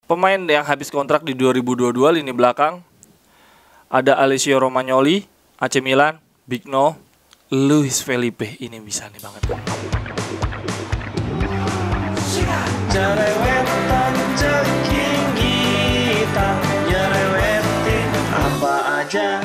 pemain yang habis kontrak di 2022 lini belakang. Ada Alessio Romagnoli, AC Milan, Bigno, Luis Felipe. Ini bisa nih banget. Jerewetan ceking kita, nyerewetin apa aja.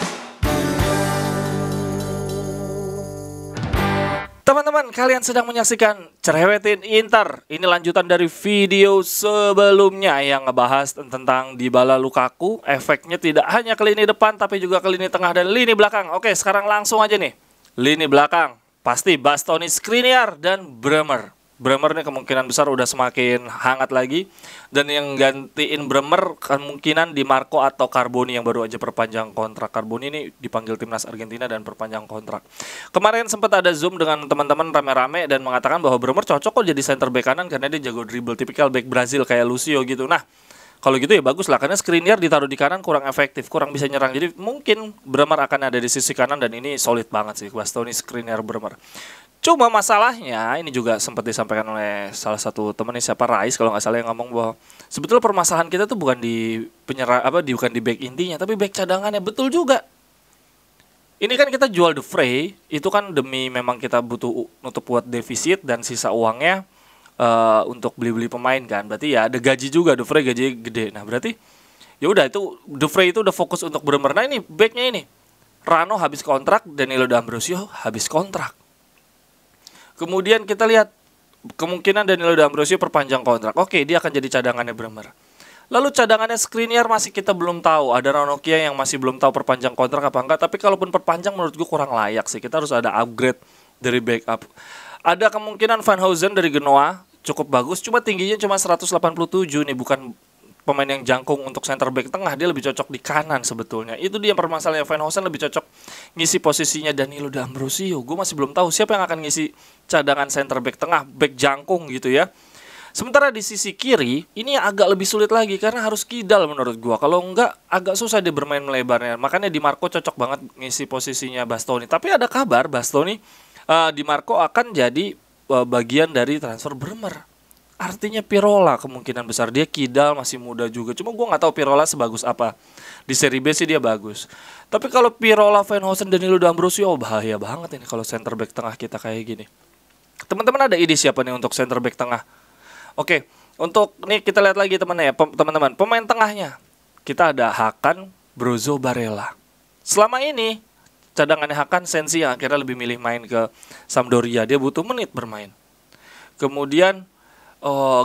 Teman-teman, kalian sedang menyaksikan Cerewetin Inter. Ini lanjutan dari video sebelumnya yang ngebahas tentang Dybala Lukaku. Efeknya tidak hanya ke lini depan, tapi juga ke lini tengah dan lini belakang. Oke, sekarang langsung aja nih. Lini belakang, pasti Bastoni, Skriniar, dan Bremer. Bremer nih kemungkinan besar udah semakin hangat lagi. Dan yang gantiin Bremer kemungkinan Di Marco atau Carboni yang baru aja perpanjang kontrak. Carboni ini dipanggil timnas Argentina dan perpanjang kontrak. Kemarin sempat ada Zoom dengan teman-teman rame-rame dan mengatakan bahwa Bremer cocok kok jadi center back kanan karena dia jago dribble, tipikal back Brazil kayak Lucio gitu. Nah, kalau gitu ya bagus lah, karena Skriniar ditaruh di kanan kurang efektif, kurang bisa nyerang. Jadi mungkin Bremer akan ada di sisi kanan dan ini solid banget sih, Bastoni, Skriniar, Bremer. Cuma masalahnya ini juga sempat disampaikan oleh salah satu temennya, siapa, Rais kalau nggak salah, yang ngomong bahwa sebetulnya permasalahan kita tuh bukan di penyerang bukan di back intinya, tapi back cadangannya. Betul juga. Ini kan kita jual De Vrij itu kan demi memang kita butuh nutup buat defisit dan sisa uangnya untuk beli-beli pemain kan. Berarti ya ada gaji juga, De Vrij gaji gede. Nah, berarti ya udah itu De Vrij itu udah fokus untuk Bremer. Nah, ini backnya ini. Rano habis kontrak, Danilo D'Ambrosio habis kontrak. Kemudian kita lihat kemungkinan Danilo D'Ambrosio perpanjang kontrak. Oke, dia akan jadi cadangannya Bremer. Lalu cadangannya Skriniar masih kita belum tahu. Ada Ranocchia yang masih belum tahu perpanjang kontrak apa enggak. Tapi kalaupun perpanjang menurut gue kurang layak sih. Kita harus ada upgrade dari backup. Ada kemungkinan Van Hoosen dari Genoa, cukup bagus. Cuma tingginya cuma 187 nih. Bukan pemain yang jangkung untuk center back tengah. Dia lebih cocok di kanan sebetulnya. Itu dia permasalahannya. Van Hoosen lebih cocok ngisi posisinya Danilo D'Ambrosio. Gue masih belum tahu siapa yang akan ngisi cadangan center back tengah, back jangkung gitu ya. Sementara di sisi kiri ini agak lebih sulit lagi karena harus kidal menurut gua. Kalau enggak agak susah dia bermain melebarnya. Makanya Di Marco cocok banget ngisi posisinya Bastoni. Tapi ada kabar Bastoni Di Marco akan jadi bagian dari transfer Bremer. Artinya Pirola kemungkinan besar, dia kidal, masih muda juga. Cuma gua nggak tahu Pirola sebagus apa. Di Serie B sih dia bagus. Tapi kalau Pirola, Van Hoosen, Danilo D'Ambrosio, bahaya banget ini kalau center back tengah kita kayak gini. Teman-teman ada ide siapa nih untuk center back tengah? Oke, untuk nih kita lihat lagi teman-teman. Pemain tengahnya kita ada Hakan, Brozo, Barella. Selama ini cadangannya Hakan, Sensi yang akhirnya lebih milih main ke Sampdoria. Dia butuh menit bermain. Kemudian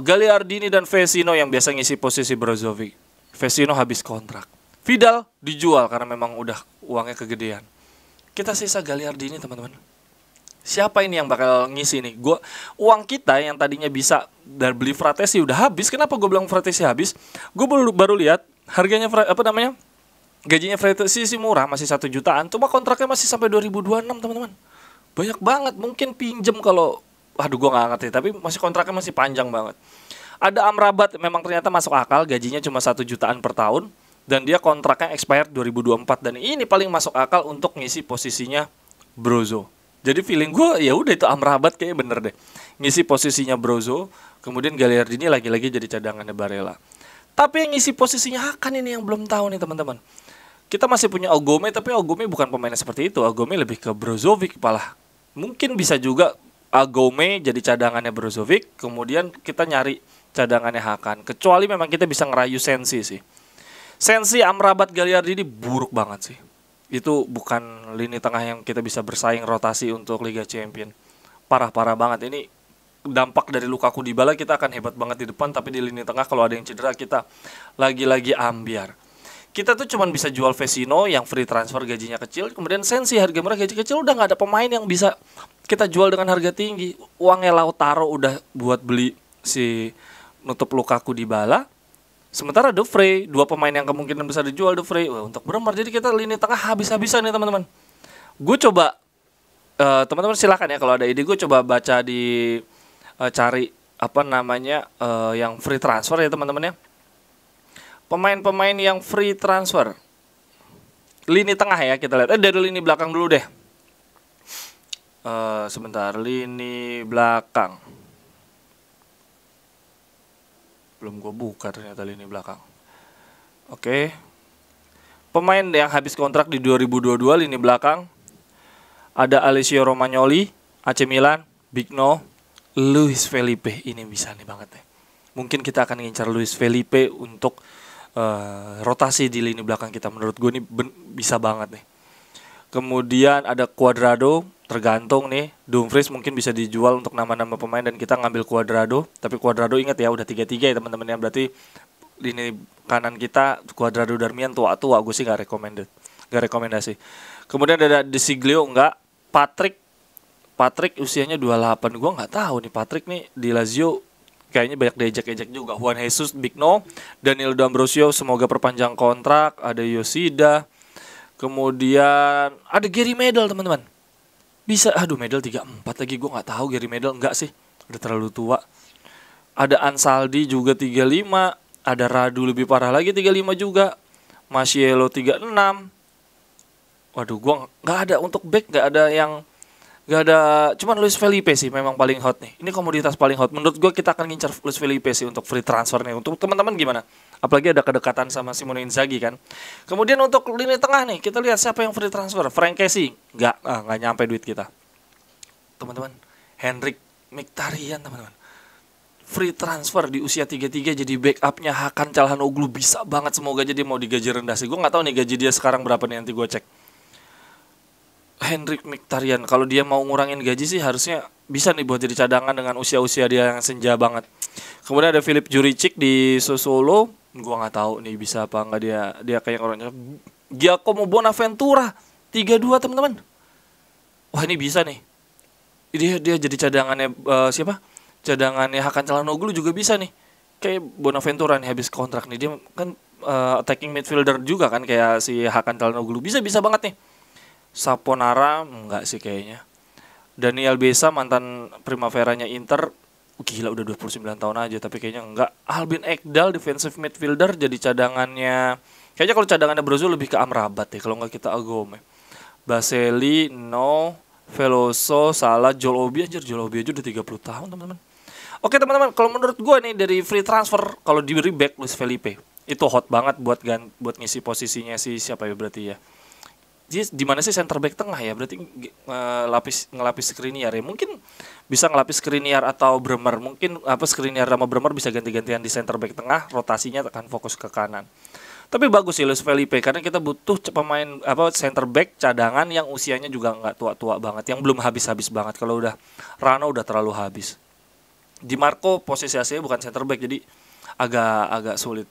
Gagliardini dan Vecino yang biasa ngisi posisi Brozovic. Vecino habis kontrak. Vidal dijual karena memang udah uangnya kegedean. Kita sisa Gagliardini teman-teman. Siapa ini yang bakal ngisi nih? Uang kita yang tadinya bisa dari beli Fratesi udah habis. Kenapa gue bilang Fratesi habis? Gue baru lihat harganya gajinya Fratesi sih murah, masih 1 jutaan. Cuma kontraknya masih sampai 2026 teman-teman. Banyak banget, mungkin pinjem kalau gue gak ngerti, tapi masih kontraknya masih panjang banget. Ada Amrabat, memang ternyata masuk akal, gajinya cuma 1 jutaan per tahun dan dia kontraknya expired 2024 dan ini paling masuk akal untuk ngisi posisinya Brozo. Jadi feeling gue ya udah itu Amrabat kayaknya bener deh. Ngisi posisinya Brozo, kemudian Gagliardini lagi-lagi jadi cadangannya Barella. Tapi yang ngisi posisinya Hakan ini yang belum tahu nih teman-teman. Kita masih punya Ogome, tapi Ogome bukan pemainnya seperti itu. Ogome lebih ke Brozovic malah. Mungkin bisa juga Ogome jadi cadangannya Brozovic, kemudian kita nyari cadangannya Hakan. Kecuali memang kita bisa ngerayu Sensi sih. Sensi, Amrabat, Gagliardini buruk banget sih. Itu bukan lini tengah yang kita bisa bersaing rotasi untuk Liga Champion. Parah-parah banget. Ini dampak dari Lukaku, Dybala kita akan hebat banget di depan, tapi di lini tengah kalau ada yang cedera kita lagi-lagi ambiar. Kita tuh cuman bisa jual Vecino yang free transfer gajinya kecil, kemudian Sensi harga murah gaji kecil, udah nggak ada pemain yang bisa kita jual dengan harga tinggi. Uangnya Lautaro udah buat beli si nutup Lukaku, Dybala. Sementara De Vrij, 2 pemain yang kemungkinan besar dijual De Vrij untuk Bremer. Jadi kita lini tengah habis-habisan nih teman-teman. Gue coba teman-teman silakan ya kalau ada ide, gue coba baca di cari yang free transfer ya teman-teman ya. Pemain-pemain yang free transfer. Lini tengah ya kita lihat. Dari lini belakang dulu deh. Sebentar, lini belakang. Belum gue buka ternyata lini belakang. Oke. Pemain yang habis kontrak di 2022 lini belakang ada Alessio Romagnoli, AC Milan, Bigno, Luis Felipe. Ini bisa nih banget nih. Mungkin kita akan ngincar Luis Felipe untuk rotasi di lini belakang kita. Menurut gue ini bisa banget nih. Kemudian ada Cuadrado, tergantung nih. Dumfries mungkin bisa dijual untuk nama-nama pemain dan kita ngambil Cuadrado. Tapi Cuadrado ingat ya udah 3-3 ya teman-teman ya. Berarti lini kanan kita Cuadrado, Darmian tua-tua. Gue sih gak rekomendasi. Kemudian ada De Siglio enggak. Patrick usianya 28. Gue nggak tahu nih Patrick nih di Lazio kayaknya banyak diejek-ejek juga. Juan Jesus, Bigno, Daniel D'Ambrosio semoga perpanjang kontrak. Ada Yoshida. Kemudian ada Gary Medel teman-teman. Bisa, Medel 34 lagi. Gue nggak tahu Gary Medel enggak sih. Udah terlalu tua. Ada Ansaldi juga 35. Ada Radu lebih parah lagi 35 juga. Masciello 36. Waduh, gue nggak ada untuk back, nggak ada, cuman Luis Felipe sih memang paling hot nih. Ini komoditas paling hot. Menurut gue kita akan ngincar Luis Felipe sih untuk free transfer nih. Untuk teman-teman gimana? Apalagi ada kedekatan sama Simone Inzaghi kan. Kemudian untuk lini tengah nih, kita lihat siapa yang free transfer. Frank Kessie, nggak nyampe duit kita. Teman-teman, Henrik Mkhitaryan teman-teman. Free transfer di usia 33 jadi backupnya Hakan Calhanoglu, bisa banget. Semoga aja dia mau digaji rendah sih. Gue nggak tahu nih gaji dia sekarang berapa nih, nanti gue cek. Henrik Mkhitaryan, kalau dia mau ngurangin gaji sih harusnya bisa nih buat jadi cadangan dengan usia-usia dia yang senja banget. Kemudian ada Filip Juricic di Sassuolo, gua nggak tahu nih bisa apa nggak dia kayak orangnya. Giacomo Bonaventura 32 teman-teman. Wah ini bisa nih. Dia jadi cadangannya siapa? Cadangannya Hakan Calhanoglu juga bisa nih. Kayak Bonaventura nih habis kontrak nih, dia kan attacking midfielder juga kan kayak si Hakan Calhanoglu, bisa banget nih. Saponara enggak sih kayaknya. Daniel Besa mantan Primaveranya Inter, gila udah 29 tahun aja tapi kayaknya enggak. Albin Ekdal defensive midfielder jadi cadangannya. Kayaknya kalau cadangannya Brozo lebih ke Amrabat ya, kalau enggak kita Agome. Baselli, no, Veloso, Salah, Joel Obi aja udah 30 tahun teman-teman. Oke teman-teman, kalau menurut gue nih dari free transfer kalau diberi back Luis Felipe itu hot banget buat ngisi posisinya si siapa ya berarti ya. Dia di mana sih center back tengah ya? Berarti ngelapis Skriniar ya. Mungkin bisa ngelapis Skriniar atau Bremer. Mungkin Skriniar sama Bremer bisa ganti-gantian di center back tengah, rotasinya akan fokus ke kanan. Tapi bagus sih Luis Felipe karena kita butuh pemain center back cadangan yang usianya juga nggak tua-tua banget, yang belum habis-habis banget. Kalau udah Rano udah terlalu habis. Di Marco posisi aslinya bukan center back jadi agak sulit.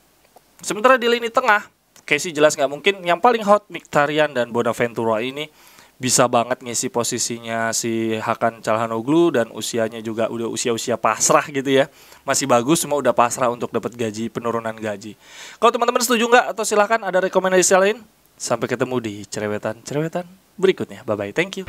Sementara di lini tengah Kessie jelas nggak mungkin. Yang paling hot Mkhitaryan dan Bonaventura ini bisa banget ngisi posisinya si Hakan Calhanoglu dan usianya juga udah usia pasrah gitu ya. Masih bagus, semua udah pasrah untuk dapat gaji, penurunan gaji. Kalau teman-teman setuju nggak atau silahkan ada rekomendasi lain. Sampai ketemu di cerewetan berikutnya. Bye bye, thank you.